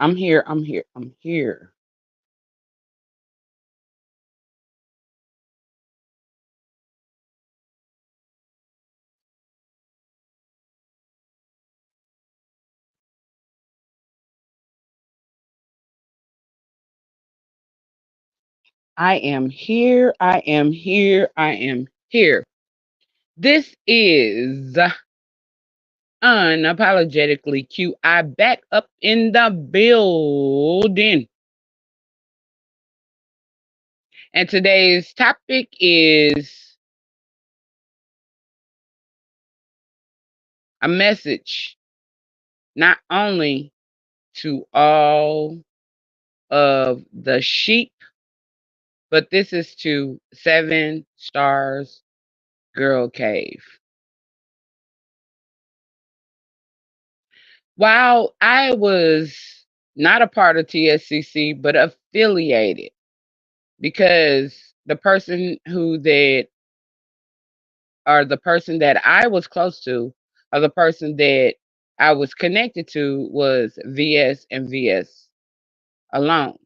I'm here. I'm here. I'm here. I am here. I am here. I am here. This is unapologetically QI back up in the building. And today's topic is a message not only to all of the sheep, but this is to Seven Stars Girl Cave. While I was not a part of TSCC, but affiliated, because the person who that or the person that I was close to, or the person that I was connected to was VS and VS alone.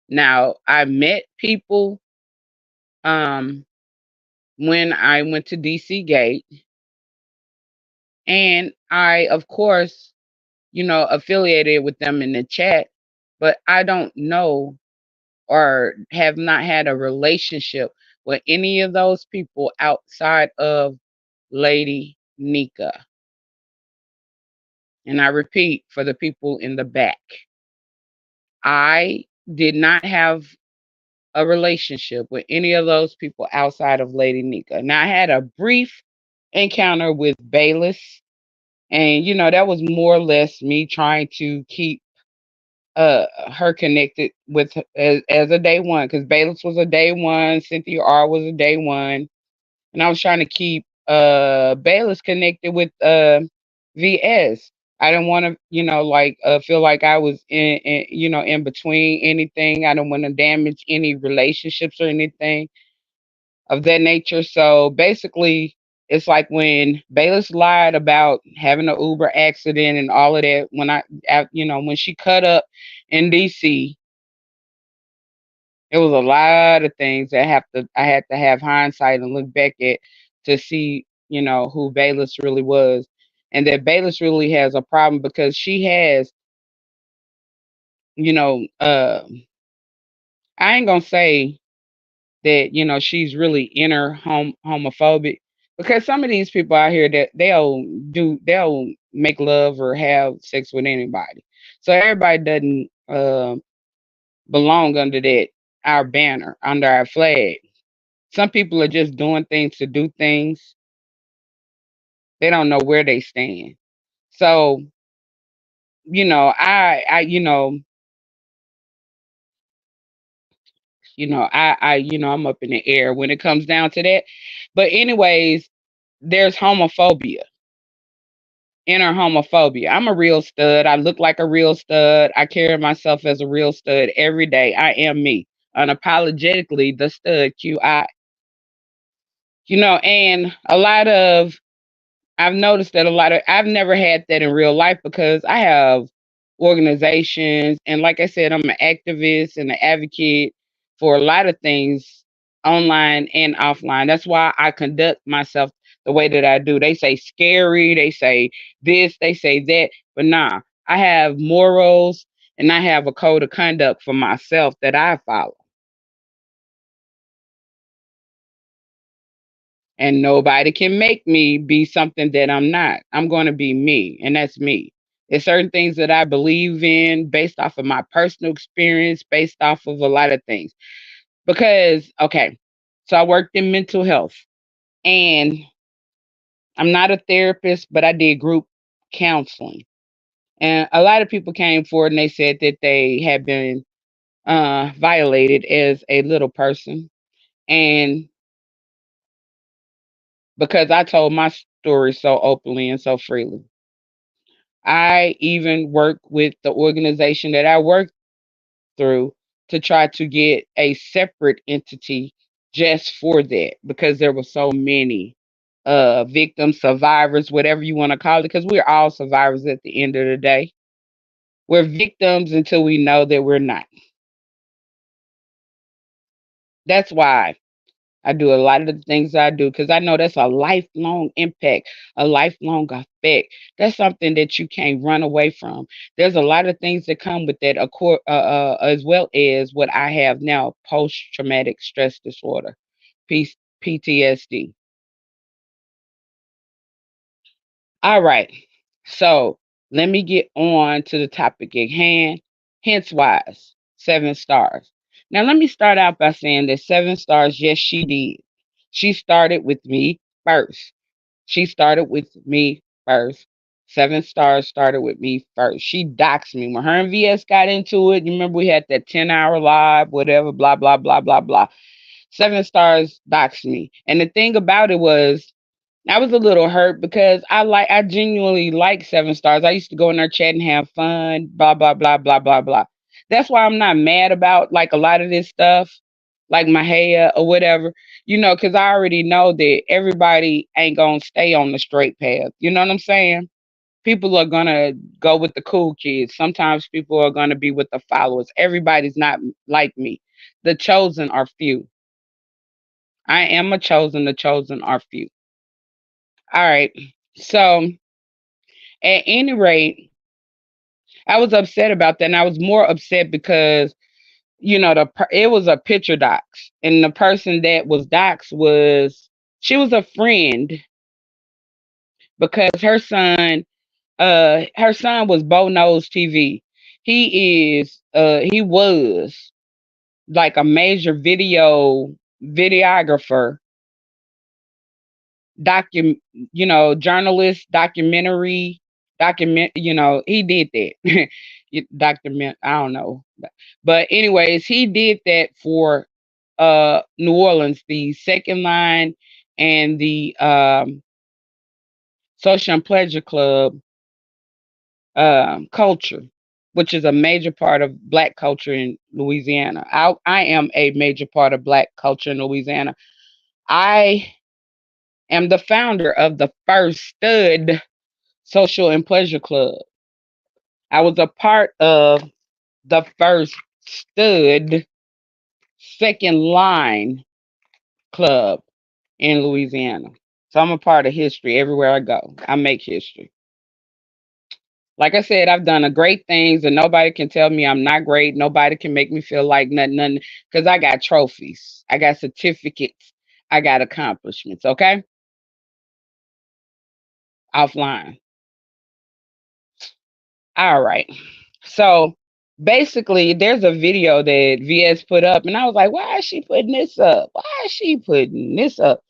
Now I met people um when I went to DC Gate, and I of course, affiliated with them in the chat, but I don't know or have not had a relationship with any of those people outside of Lady Nika. And I repeat for the people in the back, I did not have a relationship with any of those people outside of Lady Nika. Now, I had a brief encounter with Bayless, and that was more or less me trying to keep her connected with as a day one, because Bayless was a day one, Cynthia R was a day one, and I was trying to keep Bayless connected with VS. I didn't want to, like feel like I was in between anything. I don't want to damage any relationships or anything of that nature. So basically, it's like when Bayless lied about having an Uber accident and all of that. When she cut up in DC, it was a lot of things that have to I had to have hindsight and look back at to see, who Bayless really was. And that Bayless really has a problem because she has, you know, I ain't gonna say that, she's really inner homophobic, because some of these people out here that they'll make love or have sex with anybody. So everybody doesn't belong under that our banner, under our flag. Some people are just doing things to do things. They don't know where they stand. So, I'm up in the air when it comes down to that. But anyways, there's homophobia, inner homophobia. I'm a real stud. I look like a real stud. I carry myself as a real stud every day. I am me. Unapologetically the stud QI. And a lot of I've noticed that I've never had that in real life because I have organizations, and like I said, I'm an activist and an advocate for a lot of things online and offline. That's why I conduct myself the way that I do. They say scary, they say this, they say that, but nah, I have morals and I have a code of conduct for myself that I follow. And nobody can make me be something that I'm not. I'm going to be me, and that's me. There's certain things that I believe in based off of my personal experience, based off of a lot of things. Because, okay, so I worked in mental health, and I'm not a therapist, but I did group counseling. And a lot of people came forward and they said that they had been violated as a little person. And because I told my story so openly and so freely, I even work with the organization that I work through to try to get a separate entity just for that, because there were so many victims, survivors, whatever you want to call it, because we're all survivors at the end of the day. We're victims until we know that we're not. That's why I do a lot of the things I do because I know that's a lifelong impact, a lifelong effect. That's something that you can't run away from. There's a lot of things that come with that, as well as what I have now, post traumatic stress disorder, PTSD. All right. So let me get on to the topic at hand. Hence wise, 7 stars. Now let me start out by saying that 7 stars, yes, she did. She started with me first. She started with me first. 7 stars started with me first. She doxed me. When her and VS got into it, you remember we had that 10-hour live, whatever, blah, blah, blah, blah, blah. 7 stars doxed me. And the thing about it was I was a little hurt because I genuinely like 7 stars. I used to go in there chat and have fun, blah, blah, blah, blah, blah, blah. That's why I'm not mad about like a lot of this stuff, like my hair or whatever, because I already know that everybody ain't gonna stay on the straight path. You know what I'm saying? People are gonna go with the cool kids. Sometimes people are gonna be with the followers. Everybody's not like me. The chosen are few. I am a chosen, the chosen are few. All right. So at any rate, I was upset about that, and I was more upset because it was a picture docs, and the person that was docs was she was a friend because her son was Bo Knows TV. He was like a major videographer, docu journalist, he did that. Document, I don't know. But anyways, he did that for New Orleans, the Second Line and the Social and Pleasure Club culture, which is a major part of Black culture in Louisiana. I am a major part of Black culture in Louisiana. I am the founder of the first stud Social and Pleasure Club. I was a part of the first stud second line club in Louisiana. So I'm a part of history everywhere I go. I make history. Like I said, I've done a great things, and nobody can tell me I'm not great. Nobody can make me feel like nothing, because I got trophies, I got certificates, I got accomplishments. Okay, offline. All right. So basically, there's a video that VS put up, and I was like, why is she putting this up? Why is she putting this up?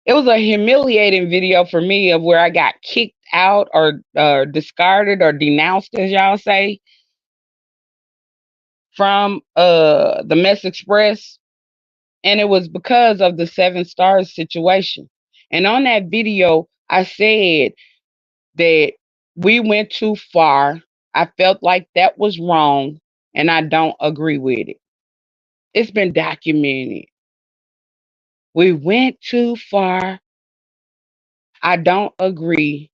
It was a humiliating video for me of where I got kicked out or discarded or denounced, as y'all say, from the Mess Express. And it was because of the 7 stars situation. And on that video, I said that we went too far. I felt like that was wrong, and I don't agree with it. It's been documented. We went too far. I don't agree,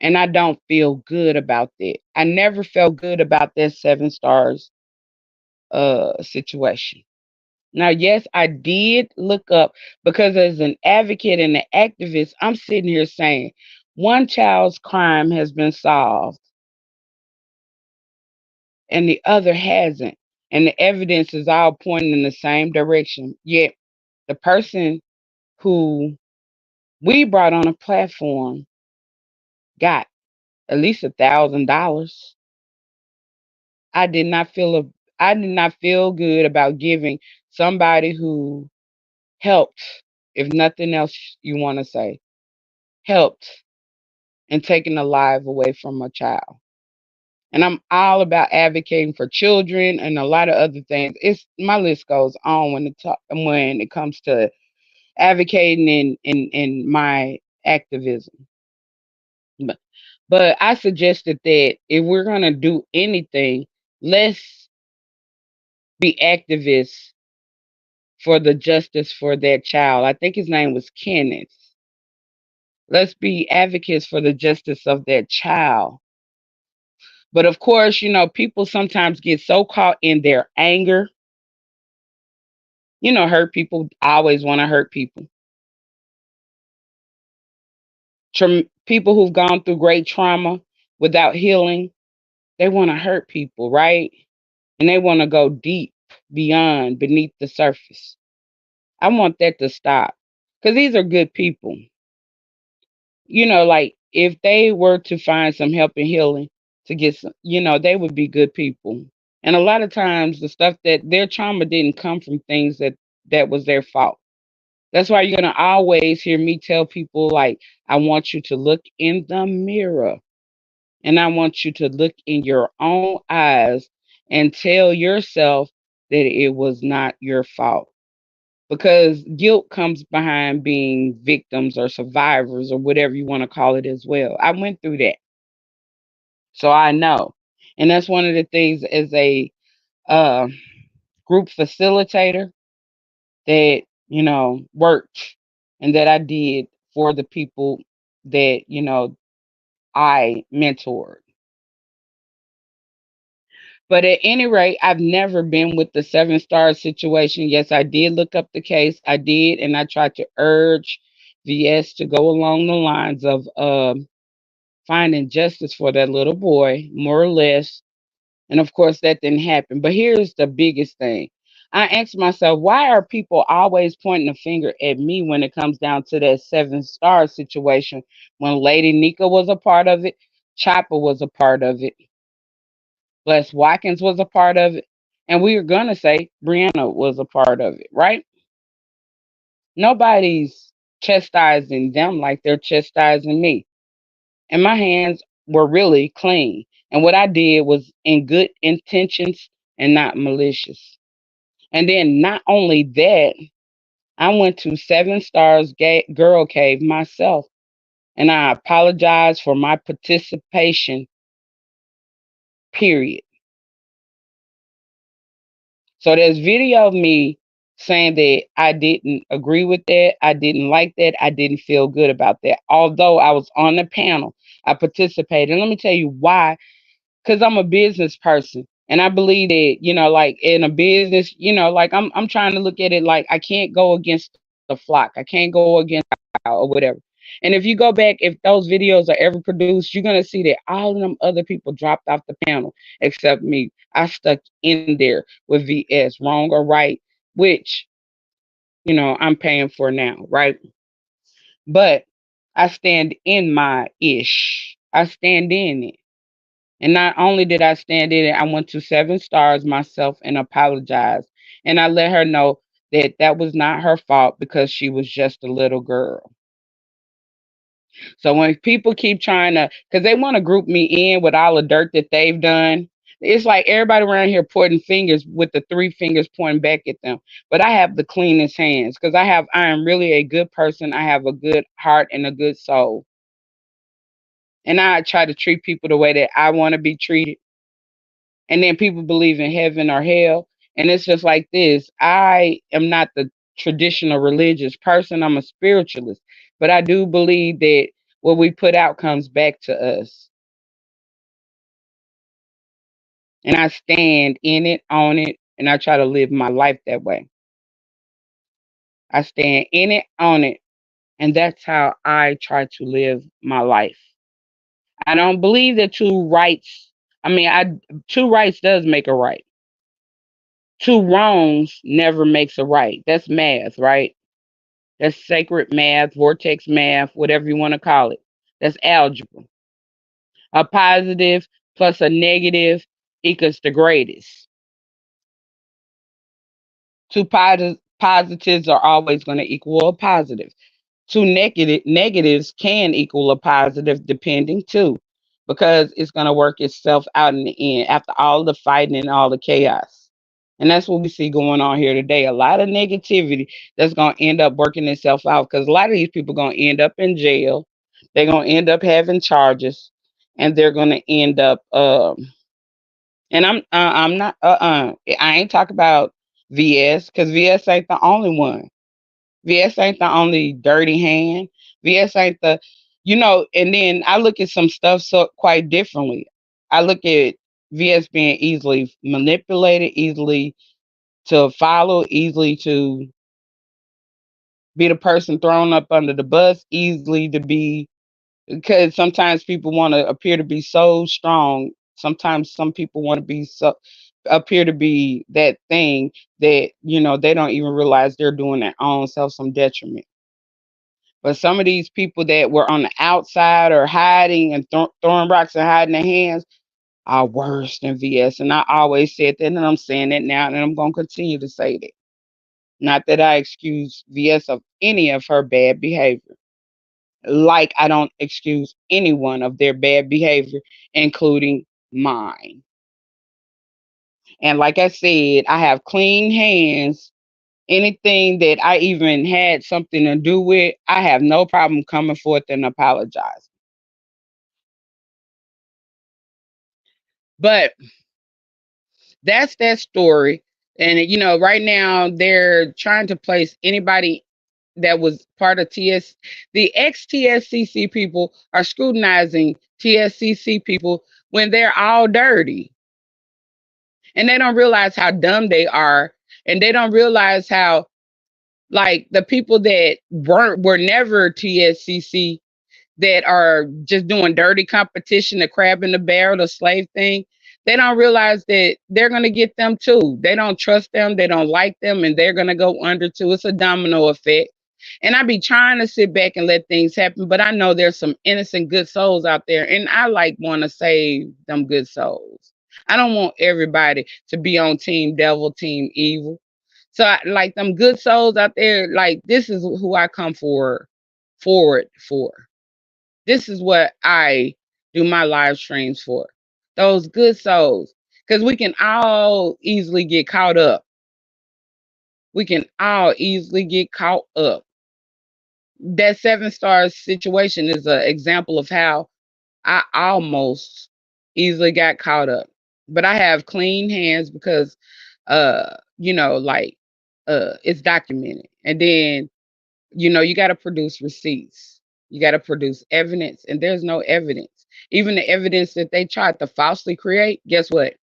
and I don't feel good about that. I never felt good about that 7 stars situation. Now, yes, I did look up because as an advocate and an activist, I'm sitting here saying one child's crime has been solved and the other hasn't. And the evidence is all pointing in the same direction. Yet the person who we brought on a platform got at least $1,000. I did not feel a I did not feel good about giving somebody who helped, if nothing else you want to say, helped and taking a life away from a child. And I'm all about advocating for children and a lot of other things. It's my list goes on when it comes to advocating in my activism. But, but I suggested that if we're gonna do anything, let's be activists for the justice for that child. I think his name was Kenneth. Let's be advocates for the justice of that child. But of course, people sometimes get so caught in their anger. Hurt people always want to hurt people. People who've gone through great trauma without healing, they want to hurt people, right? And they want to go deep beyond beneath the surface. I want that to stop because these are good people. Like if they were to find some help and healing to get some, they would be good people. And a lot of times the stuff that their trauma didn't come from things that was their fault. That's why you're gonna always hear me tell people like, I want you to look in the mirror and I want you to look in your own eyes and tell yourself that it was not your fault. Because guilt comes behind being victims or survivors or whatever you want to call it as well. I went through that. So I know. And that's one of the things as a uh, group facilitator that, worked and that I did for the people that, I mentored. But at any rate, I've never been with the 7 star situation. Yes, I did look up the case. I did, and I tried to urge VS to go along the lines of finding justice for that little boy, more or less. And of course, that didn't happen. But here's the biggest thing. I asked myself, why are people always pointing a finger at me when it comes down to that 7 star situation? When Lady Nika was a part of it, Chopper was a part of it, Les Watkins was a part of it, and we were going to say Brianna was a part of it, right? Nobody's chastising them like they're chastising me. And my hands were really clean. And what I did was in good intentions and not malicious. And then not only that, I went to 7 Stars Girl Cave myself and I apologized for my participation, period. So there's video of me saying that I didn't agree with that. I didn't like that. I didn't feel good about that. Although I was on the panel, I participated. And let me tell you why. Because I'm a business person. And I believe that, like in a business, like I'm trying to look at it like I can't go against the flock. I can't go against or whatever. And if you go back, if those videos are ever produced, you're gonna see that all of them other people dropped off the panel except me. I stuck in there with VS, wrong or right, which, I'm paying for now, right? But I stand in my ish. I stand in it. And not only did I stand in it, I went to 7 Stars myself and apologized. And I let her know that that was not her fault because she was just a little girl. So when people keep trying to, because they want to group me in with all the dirt that they've done, it's like everybody around here pointing fingers with the 3 fingers pointing back at them. But I have the cleanest hands because I am really a good person. I have a good heart and a good soul. And I try to treat people the way that I want to be treated. And then people believe in heaven or hell. And it's just like this. I am not the traditional religious person. I'm a spiritualist. But I do believe that what we put out comes back to us. And I stand in it, on it, and I try to live my life that way. I stand in it, on it, and that's how I try to live my life. I don't believe that two rights does make a right. Two wrongs never makes a right. That's math, right? That's sacred math, vortex math, whatever you want to call it. That's algebra. A positive plus a negative equals the greatest. Two positives are always going to equal a positive. Two negatives can equal a positive depending too, because it's going to work itself out in the end after all the fighting and all the chaos. And that's what we see going on here today. A lot of negativity that's going to end up working itself out because a lot of these people are going to end up in jail. They're going to end up having charges, and they're going to end up. And I'm not. I ain't talking about VS because VS ain't the only one. VS ain't the only dirty hand. VS ain't the, and then I look at some stuff so quite differently. I look at VS being easily manipulated, easily to follow, easily to be the person thrown up under the bus, easily to be, because sometimes people want to appear to be so strong. Sometimes some people want to be so, appear to be that thing that they don't even realize they're doing their own self some detriment. But some of these people that were on the outside or hiding and throwing rocks and hiding their hands are worse than VS. And I always said that, and I'm saying it now, and I'm going to continue to say that. Not that I excuse VS of any of her bad behavior. Like I don't excuse anyone of their bad behavior, including mine. And like I said, I have clean hands. Anything that I even had something to do with, I have no problem coming forth and apologizing. But that's that story. And right now they're trying to place anybody that was part of TS. The ex TSCC people are scrutinizing TSCC people when they're all dirty, and they don't realize how dumb they are, and they don't realize how, like, the people that were never TSCC, that are just doing dirty competition, the crab in the barrel, the slave thing, they don't realize that they're going to get them too. They don't trust them, they don't like them, and they're going to go under too. It's a domino effect. And I be trying to sit back and let things happen, but I know there's some innocent good souls out there, and I like want to save them good souls. I don't want everybody to be on team devil, team evil. So like them good souls out there, like this is who I come forward for. This is what I do my live streams for. Those good souls. Because we can all easily get caught up. We can all easily get caught up. That 7 star situation is an example of how I almost easily got caught up. But I have clean hands because like it's documented. And then you got to produce receipts. You got to produce evidence, and there's no evidence. Even the evidence that they tried to falsely create, guess what?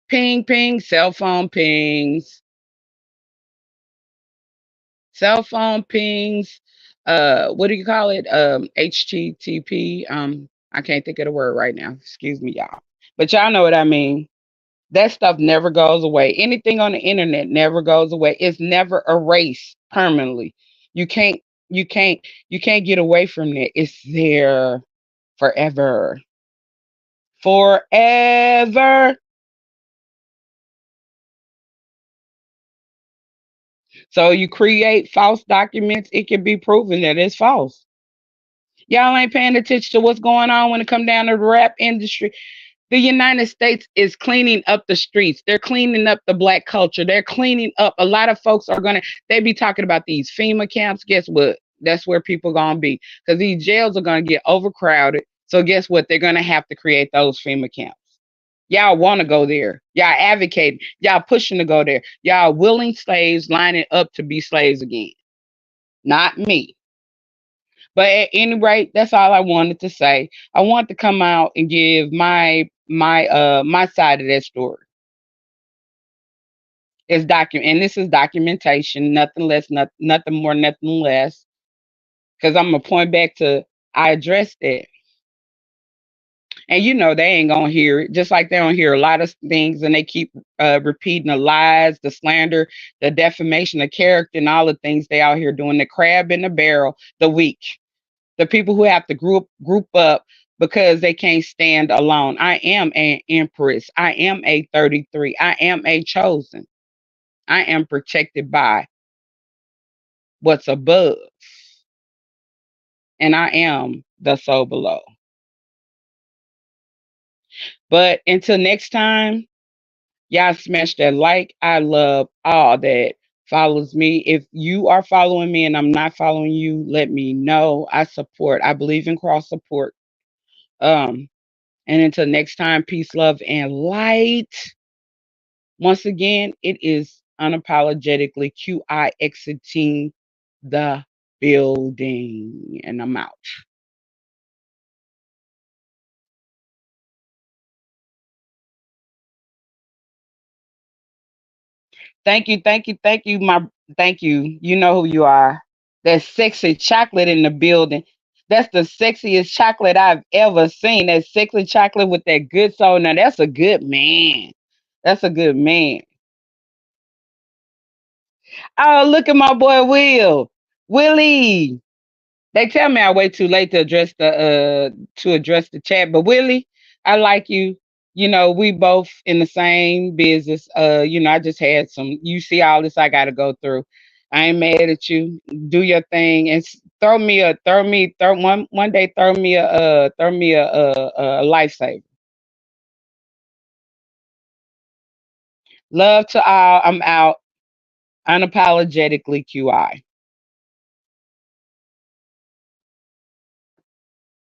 Ping, ping, cell phone pings, cell phone pings. What do you call it? HTTP. I can't think of the word right now. Excuse me, y'all. But y'all know what I mean. That stuff never goes away. Anything on the internet never goes away. It's never erased permanently. You can't you can't you can't get away from it. It's there forever. Forever. So you create false documents, it can be proven that it's false. Y'all ain't paying attention to what's going on when it come down to the rap industry. The United States is cleaning up the streets. They're cleaning up the black culture. They're cleaning up. A lot of folks are gonna. They be talking about these FEMA camps. Guess what? That's where people gonna be, because these jails are gonna get overcrowded. So guess what? They're gonna have to create those FEMA camps. Y'all want to go there. Y'all advocating. Y'all pushing to go there. Y'all willing slaves lining up to be slaves again. Not me. But at any rate, that's all I wanted to say. I want to come out and give my side of that story. It's document, and this is documentation, nothing less, nothing more, nothing less. Because I'm gonna point back to, I addressed it, and they ain't gonna hear it. Just like they don't hear a lot of things, and they keep repeating the lies, the slander, the defamation of character, and all the things they out here doing. The crab in the barrel, the weak, the people who have to group up because they can't stand alone. I am an empress. I am a 33. I am a chosen. I am protected by what's above, and I am the soul below. But until next time, y'all smash that like. I love all that follows me. If you are following me and I'm not following you, let me know. I support. I believe in cross support. Um, and until next time, peace, love, and light. Once again, it is unapologetically QI exiting the building, and I'm out. Thank you, my thank you. You know who you are. That sexy chocolate in the building. That's the sexiest chocolate I've ever seen. That sexy chocolate with that good soul. Now that's a good man. That's a good man. Oh, look at my boy Will. Willie. They tell me I wait too late to address the chat, but Willie, I like you. You know, we both in the same business. I just had some. You see all this I got to go through. I ain't mad at you. Do your thing and throw one day throw me a lifesaver. Love to all. I'm out unapologetically QI.